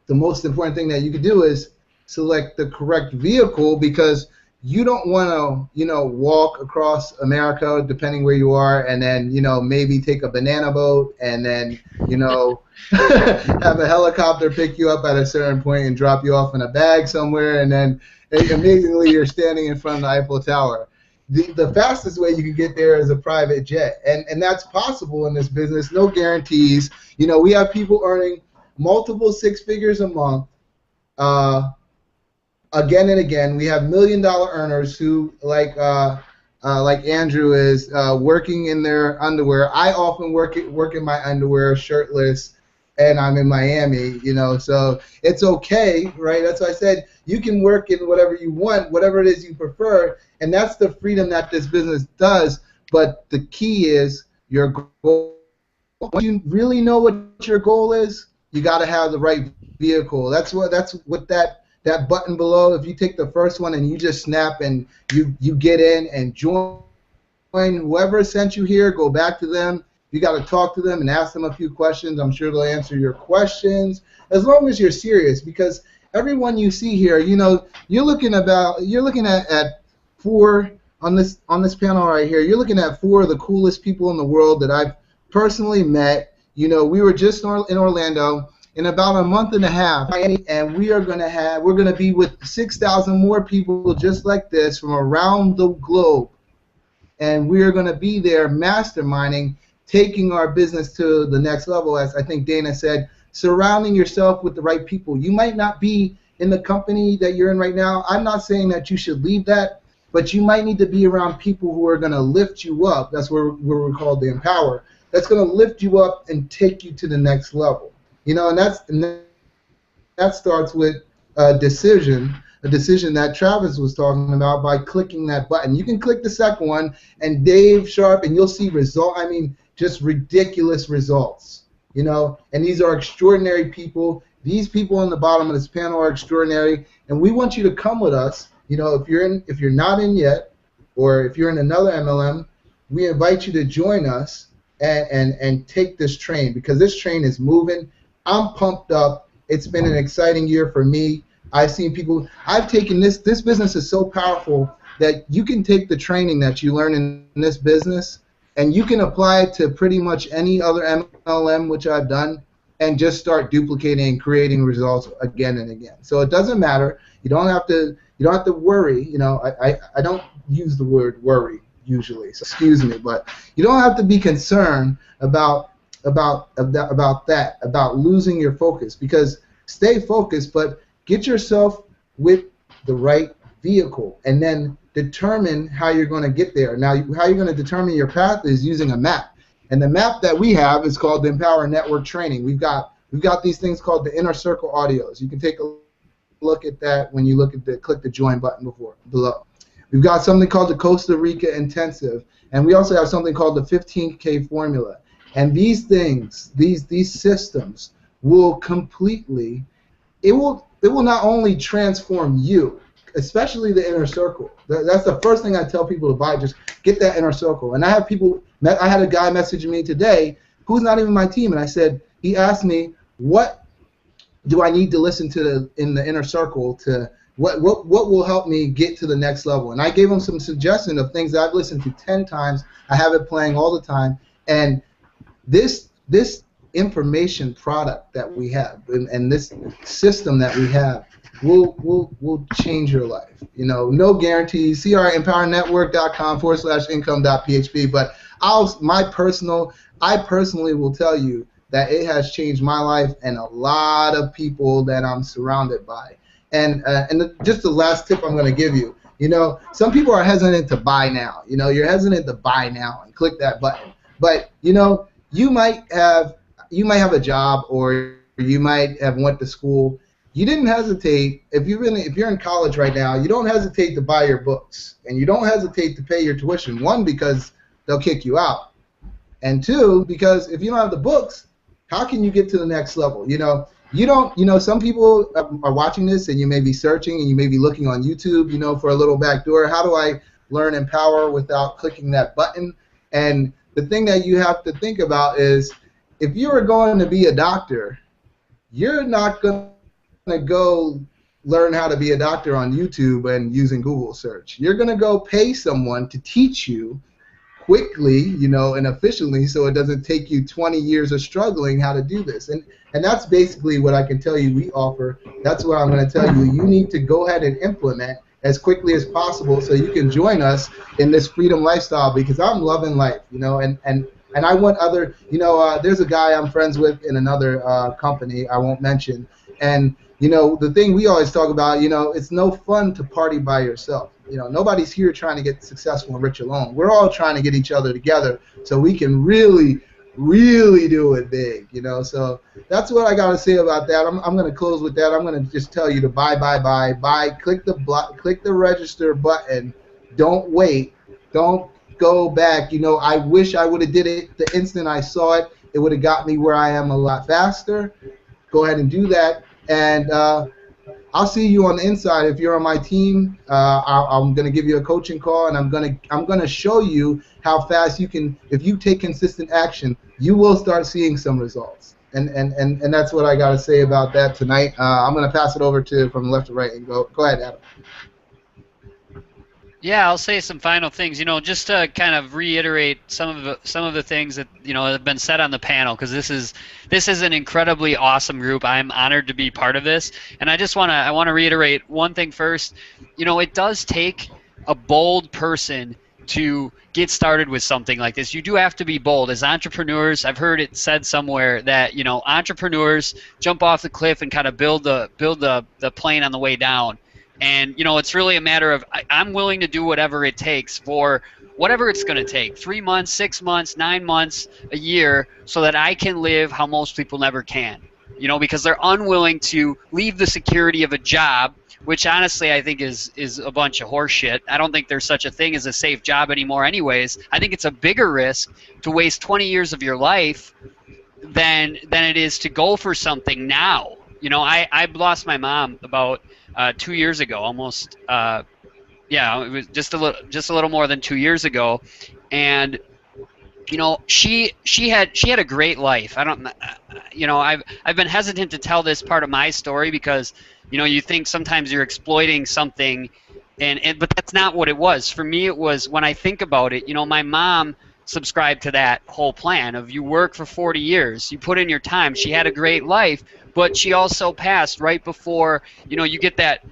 [SPEAKER 1] the most important thing that you can do is select the correct vehicle, because you don't want to, walk across America, depending where you are, and then, maybe take a banana boat, and then, have a helicopter pick you up at a certain point and drop you off in a bag somewhere, and then amazingly you're standing in front of the Eiffel Tower. The fastest way you can get there is a private jet, and that's possible in this business. No guarantees. We have people earning multiple six figures a month, again and again. We have $1 million earners who, like Andrew is, working in their underwear. I often work in my underwear, shirtless, and I'm in Miami. So it's okay, right? That's why I said you can work in whatever you want, whatever it is you prefer, and that's the freedom that this business does. But the key is your goal. Once you really know what your goal is, you got to have the right vehicle. That's what that button below. If you take the first one and you just snap and you get in and join whoever sent you here, go back to them. You got to talk to them and ask them a few questions. I'm sure they'll answer your questions, as long as you're serious, because everyone you see here, you're looking at four on this panel right here. You're looking at four of the coolest people in the world that I've personally met. We were just in Orlando. In about a month and a half, and we're gonna be with 6,000 more people just like this from around the globe, and we're gonna be there masterminding, taking our business to the next level. As I think Dana said, surrounding yourself with the right people. You might not be in the company that you're in right now. I'm not saying that you should leave that, but you might need to be around people who are gonna lift you up. That's where we're called the Empower. That's gonna lift you up and take you to the next level. And that starts with a decision that Travis was talking about by clicking that button. You can click the second one, and Dave Sharp, and you'll see just ridiculous results. And these are extraordinary people. These people on the bottom of this panel are extraordinary, and we want you to come with us. If you're not in yet, or if you're in another MLM, we invite you to join us and take this train, because this train is moving. I'm pumped up. It's been an exciting year for me. I've seen people. I've taken this business is so powerful that you can take the training that you learn in this business and you can apply it to pretty much any other MLM which I've done, and just start duplicating and creating results again and again. So it doesn't matter. You don't have to worry. I don't use the word worry usually, so excuse me, but you don't have to be concerned about losing your focus, because stay focused, but get yourself with the right vehicle, and then determine how you're going to get there. Now, how you're going to determine your path is using a map, and the map that we have is called the Empower Network Training. We've got these things called the Inner Circle audios. You can take a look at that when you click the join button below. We've got something called the Costa Rica Intensive, and we also have something called the 15K Formula. And these things, these systems will completely, it will not only transform you, especially the inner circle. That's the first thing I tell people to buy. Just get that inner circle. And I had a guy messaging me today who's not even my team, and he asked me, what do I need to listen to in the inner circle to what will help me get to the next level? And I gave him some suggestions of things that I've listened to 10 times. I have it playing all the time, and this information product that we have and this system that we have will change your life. No guarantees. See our empowernetwork.com/income.php. But I personally will tell you that it has changed my life and a lot of people that I'm surrounded by. And just the last tip I'm going to give you. Some people are hesitant to buy now. You're hesitant to buy now and click that button. But you might have a job, or you might have went to school, you didn't hesitate. If you're in college right now, you don't hesitate to buy your books, and you don't hesitate to pay your tuition. One, because they'll kick you out, and two, because if you don't have the books, how can you get to the next level? You don't. Some people are watching this, and you may be searching, and you may be looking on YouTube, for a little back door. How do I learn Empower without clicking that button? And the thing that you have to think about is, if you are going to be a doctor, you're not going to go learn how to be a doctor on YouTube and using Google search. You're going to go pay someone to teach you quickly, and efficiently, so it doesn't take you 20 years of struggling how to do this. And that's basically what I can tell you we offer. That's what I'm going to tell you. You need to go ahead and implement as quickly as possible so you can join us in this freedom lifestyle, because I'm loving life, and I want other, there's a guy I'm friends with in another company I won't mention, and the thing we always talk about, it's no fun to party by yourself. Nobody's here trying to get successful and rich alone. We're all trying to get each other together so we can really, really do it big. So that's what I got to say about that. I'm going to close with that. I'm going to just tell you to buy. Click the register button. Don't wait. Don't go back. I wish I would have did it the instant I saw it. It would have got me where I am a lot faster. Go ahead and do that. And I'll see you on the inside. If you're on my team, I'm going to give you a coaching call, and I'm going to show you how fast you can. If you take consistent action, you will start seeing some results. And that's what I got to say about that tonight. I'm going to pass it over to from left to right and go ahead, Adam.
[SPEAKER 3] Yeah, I'll say some final things. Just to kind of reiterate some of the things that have been said on the panel, because this is an incredibly awesome group. I'm honored to be part of this, and I want to reiterate one thing first. It does take a bold person to get started with something like this. You do have to be bold as entrepreneurs. I've heard it said somewhere that entrepreneurs jump off the cliff and kind of build the plane on the way down. And it's really a matter of I'm willing to do whatever it takes for whatever it's going to take, 3 months, 6 months, 9 months, a year, so that I can live how most people never can. Because they're unwilling to leave the security of a job, which honestly I think is a bunch of horseshit. I don't think there's such a thing as a safe job anymore anyways. I think it's a bigger risk to waste 20 years of your life than it is to go for something now. I lost my mom about 2 years ago, almost. It was just a little more than 2 years ago, and she had a great life. I've been hesitant to tell this part of my story because you think sometimes you're exploiting something, but that's not what it was. For me, it was, when I think about it, my mom subscribed to that whole plan of you work for 40 years, you put in your time. She had a great life, but she also passed right before you get that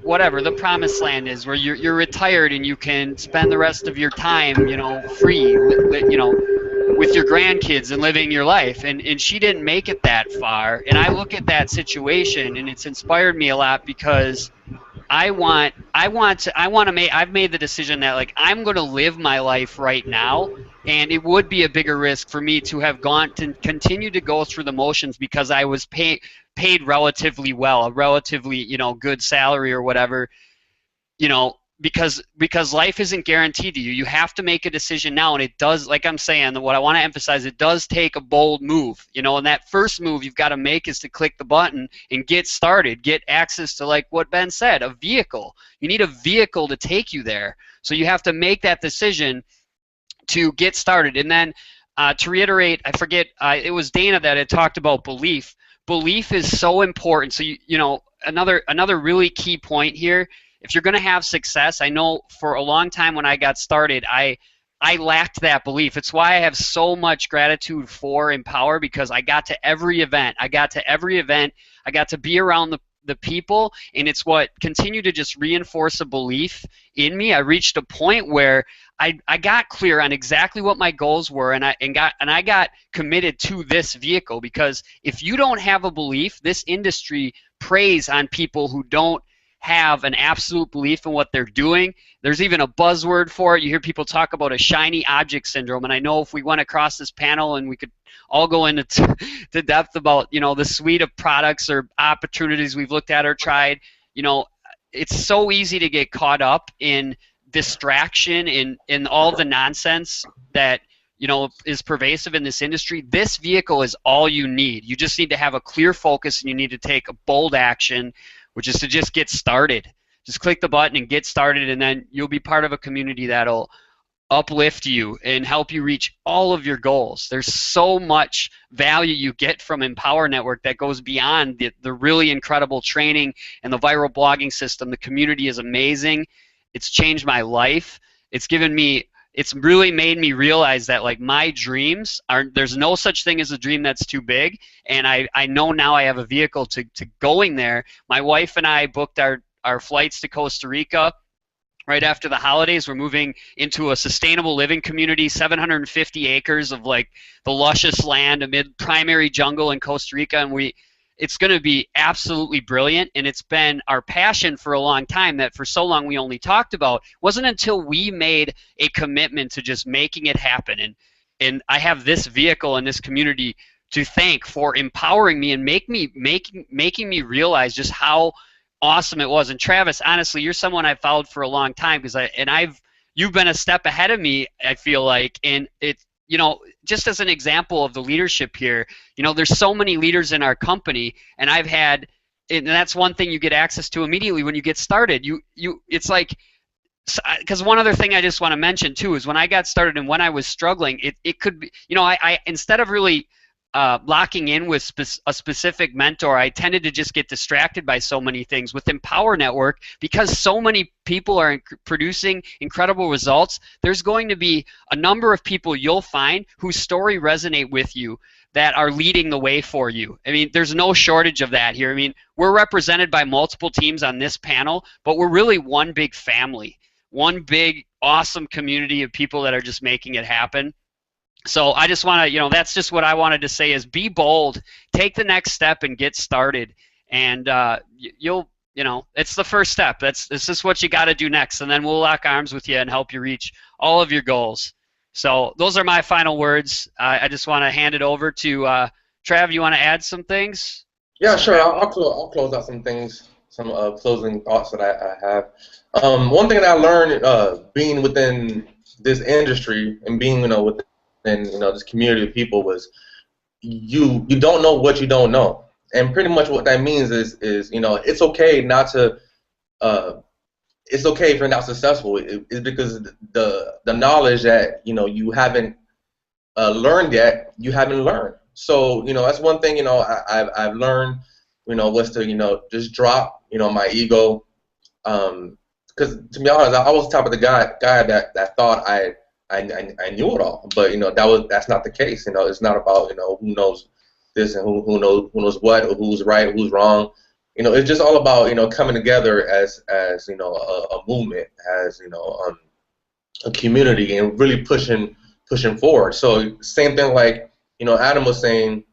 [SPEAKER 3] whatever the promised land is, where you're retired and you can spend the rest of your time free with your grandkids and living your life, and she didn't make it that far. And I look at that situation, and it's inspired me a lot, because I've made the decision that I'm going to live my life right now, and it would be a bigger risk for me to have continue to go through the motions, because I was paid relatively well, a relatively good salary or whatever, because life isn't guaranteed to you. You have to make a decision now, and it does, like I'm saying, what I want to emphasize, it does take a bold move, and that first move you've got to make is to click the button and get started, get access to, like what Ben said, a vehicle. You need a vehicle to take you there, so you have to make that decision to get started. And then to reiterate, I forget, it was Dana that had talked about belief. Belief is so important. So another really key point here, if you're going to have success, I know for a long time when I got started, I lacked that belief. It's why I have so much gratitude for Empower, because I got to every event. I got to be around the people, and it's what continued to just reinforce a belief in me. I reached a point where I got clear on exactly what my goals were, and I got committed to this vehicle, because if you don't have a belief, this industry preys on people who don't have an absolute belief in what they're doing. There's even a buzzword for it. You hear people talk about a shiny object syndrome, and I know if we went across this panel and we could all go into to depth about, you know, the suite of products or opportunities we've looked at or tried, you know, it's so easy to get caught up in distraction, in all the nonsense that, you know, is pervasive in this industry. This vehicle is all you need. You just need to have a clear focus, and you need to take a bold action, which is to just get started. Just click the button and get started, and then you'll be part of a community that'll uplift you and help you reach all of your goals. There's so much value you get from Empower Network that goes beyond the really incredible training and the viral blogging system. The community is amazing. It's changed my life. It's really made me realize that, like, my dreams there's no such thing as a dream that's too big, and I know now I have a vehicle to going there. My wife and I booked our flights to Costa Rica right after the holidays. We're moving into a sustainable living community, 750 acres of, like, the luscious land amid primary jungle in Costa Rica, and it's going to be absolutely brilliant, and it's been our passion for a long time that for so long we only talked about. It wasn't until we made a commitment to just making it happen, and I have this vehicle and this community to thank for empowering me and making me realize just how awesome it was. And Travis, honestly, you're someone I've followed for a long time, because you've been a step ahead of me, I feel like, and you know, just as an example of the leadership here, you know, there's so many leaders in our company, and and that's one thing you get access to immediately when you get started. It's like, because one other thing I just want to mention too is when I got started and when I was struggling, it could be, you know, I instead of really locking in with a specific mentor, I tended to just get distracted by so many things. With Empower Network, because so many people are producing incredible results, there's going to be a number of people you'll find whose story resonate with you that are leading the way for you. I mean, there's no shortage of that here. I mean, we're represented by multiple teams on this panel, but we're really one big family, one big awesome community of people that are just making it happen. So I just want to, you know, that's just what I wanted to say is be bold, take the next step and get started. And you know, it's the first step. This is what you got to do next. And then we'll lock arms with you and help you reach all of your goals. So those are my final words. I just want to hand it over to Trav. You want to add some things?
[SPEAKER 4] Yeah, sure. I'll close out some things, some closing thoughts that I have. One thing that I learned being within this industry and being, you know, within, you know, this community of people was you don't know what you don't know. And pretty much what that means is you know, it's okay not to it's okay if you're not successful. It's because the knowledge that, you know, you haven't learned yet, you haven't learned. So, you know, that's one thing, you know, I've learned, you know, was to, you know, just drop, you know, my ego. Because to be honest, I was the type of the guy that thought I knew it all, but, you know, that's not the case. You know, it's not about, you know, who knows this and who knows what, or who's right, who's wrong. You know, it's just all about, you know, coming together as you know, a movement, as, you know, a community, and really pushing forward. So same thing, like, you know, Adam was saying,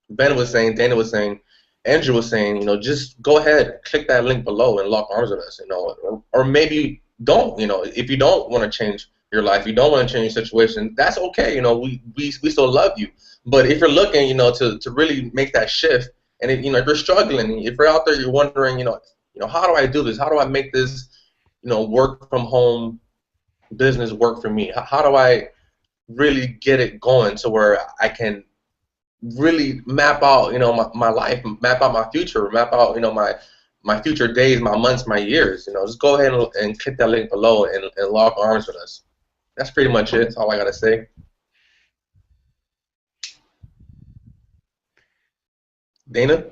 [SPEAKER 4] Ben was saying, Dana was saying, Andrew was saying, you know, just go ahead, click that link below and lock arms with us, you know, or maybe don't, you know, if you don't want to change your life, you don't want to change your situation, that's okay. You know, we still love you. But if you're looking, you know, to really make that shift, and if, you know, if you're struggling, if you're out there, you're wondering, you know, how do I do this? How do I make this, you know, work from home business work for me? How do I really get it going to where I can really map out, you know, my life, map out my future, map out, you know, my future days, my months, my years? You know, just go ahead and click that link below and lock arms with us. That's pretty much it. That's all I gotta say. Dana,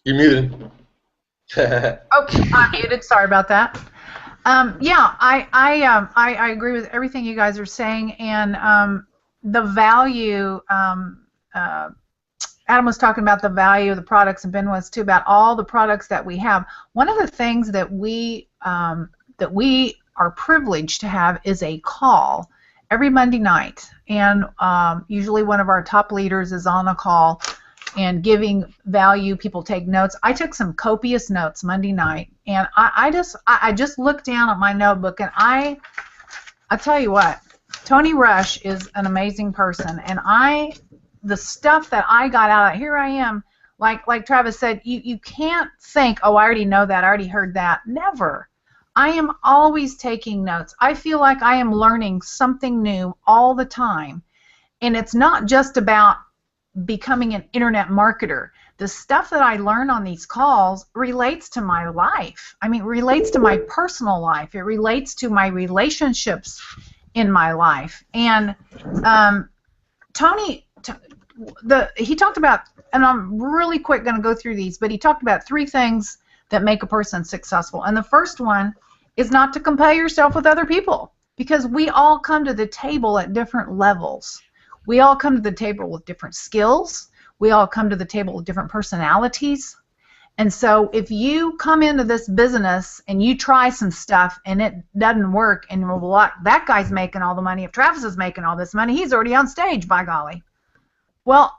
[SPEAKER 4] you're muted.
[SPEAKER 2] Oh, I'm muted. Sorry about that. Yeah, I agree with everything you guys are saying, and the value. Adam was talking about the value of the products, and Ben was too, about all the products that we have. One of the things that we are privileged to have is a call every Monday night, and usually one of our top leaders is on a call, and giving value. People take notes. I took some copious notes Monday night, and I just looked down at my notebook, and I tell you what, Tony Rush is an amazing person, and the stuff that I got out of it, here I am, like Travis said, you can't think, oh, I already know that, I already heard that. Never. I am always taking notes. I feel like I am learning something new all the time, and it's not just about becoming an internet marketer. The stuff that I learn on these calls relates to my life. I mean, it relates to my personal life. It relates to my relationships in my life. And Tony, he talked about, and I'm really quick going to go through these, but he talked about 3 things that make a person successful. And the first one is not to compare yourself with other people, because we all come to the table at different levels. We all come to the table with different skills. We all come to the table with different personalities. And so if you come into this business and you try some stuff and it doesn't work, and well, that guy's making all the money, if Travis is making all this money, he's already on stage, by golly. Well,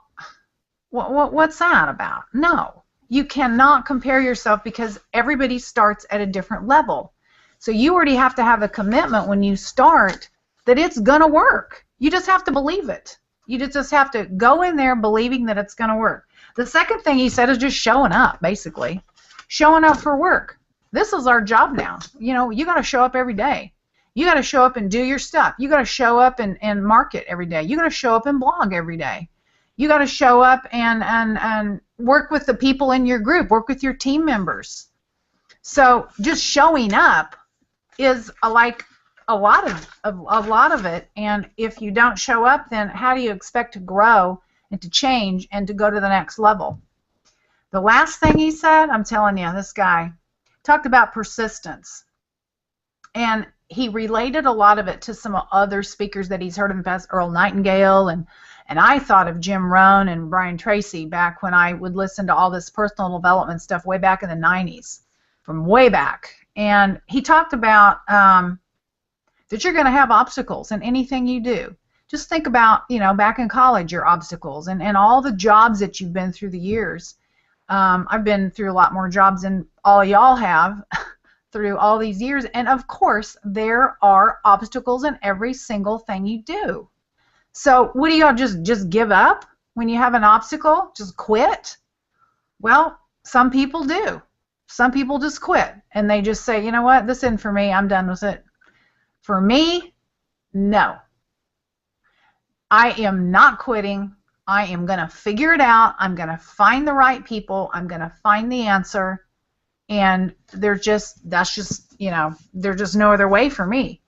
[SPEAKER 2] what's that about? No. You cannot compare yourself, because everybody starts at a different level. So you already have to have a commitment when you start that it's going to work. You just have to believe it. You just have to go in there believing that it's going to work. The second thing he said is just showing up, basically. Showing up for work. This is our job now. You know, you got to show up every day. You got to show up and do your stuff. You got to show up and market every day. You got to show up and blog every day. You got to show up and work with the people in your group. Work with your team members. So just showing up is like a lot of it. And if you don't show up, then how do you expect to grow and to change and to go to the next level? The last thing he said, I'm telling you, this guy talked about persistence. And he related a lot of it to some other speakers that he's heard in the past, Earl Nightingale, and I thought of Jim Rohn and Brian Tracy back when I would listen to all this personal development stuff way back in the 90s, from way back. And he talked about that you're going to have obstacles in anything you do. Just think about, you know, back in college, your obstacles and all the jobs that you've been through the years. I've been through a lot more jobs than all y'all have through all these years. And, of course, there are obstacles in every single thing you do. So what do y'all just give up when you have an obstacle? Just quit? Well, some people do. Some people just quit, and they just say, you know what, this isn't for me, I'm done with it. For me, no. I am not quitting. I am going to figure it out. I'm going to find the right people. I'm going to find the answer. And there's no other way for me.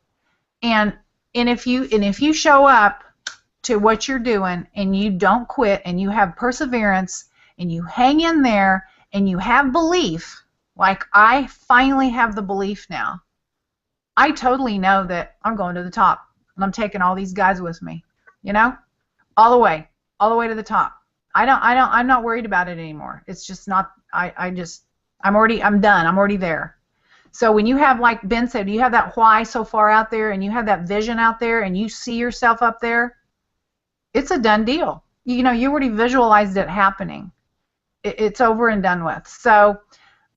[SPEAKER 2] And if you show up to what you're doing and you don't quit and you have perseverance and you hang in there and you have belief, like I finally have the belief now, I totally know that I'm going to the top and I'm taking all these guys with me, you know, all the way to the top. I'm not worried about it anymore. It's just not, I'm done. I'm already there. So when you have, like Ben said, you have that why so far out there and you have that vision out there and you see yourself up there, it's a done deal. You know, you already visualized it happening. It's over and done with. So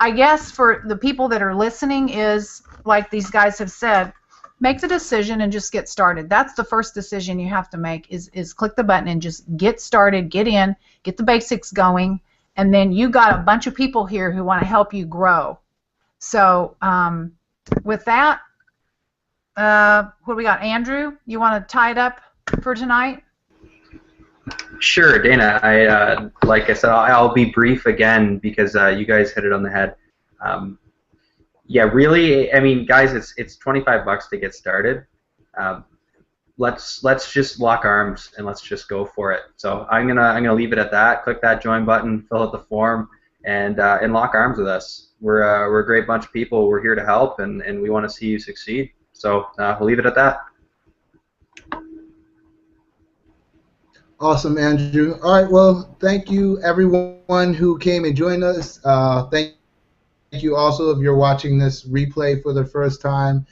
[SPEAKER 2] I guess for the people that are listening is, like these guys have said, make the decision and just get started. That's the first decision you have to make is click the button and just get started, get in, get the basics going, and then you got a bunch of people here who want to help you grow. So with that, what do we got? Andrew, you want to tie it up for tonight?
[SPEAKER 5] Sure, Dana. Like I said, I'll be brief again because you guys hit it on the head. Yeah, really. I mean, guys, it's $25 to get started. Let's just lock arms and let's just go for it. So I'm gonna leave it at that. Click that join button, fill out the form, and lock arms with us. We're a great bunch of people. We're here to help, and we want to see you succeed. So we'll leave it at that.
[SPEAKER 1] Awesome, Andrew. All right, well, thank you, everyone who came and joined us. Thank you also if you're watching this replay for the first time.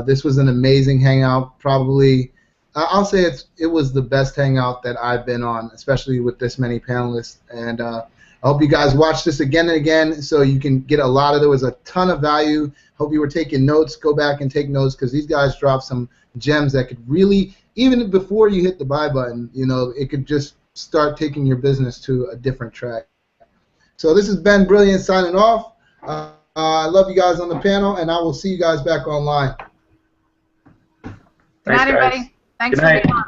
[SPEAKER 1] This was an amazing hangout, probably I'll say it was the best hangout that I've been on, especially with this many panelists. And I hope you guys watch this again and again so you can get a lot of. There was a ton of value. Hope you were taking notes. Go back and take notes because these guys dropped some gems that could really, even before you hit the buy button, it could just start taking your business to a different track. So this is Ben Brilliant signing off. I love you guys on the panel, and I will see you guys back online.
[SPEAKER 2] Good night, everybody. Thanks for being on.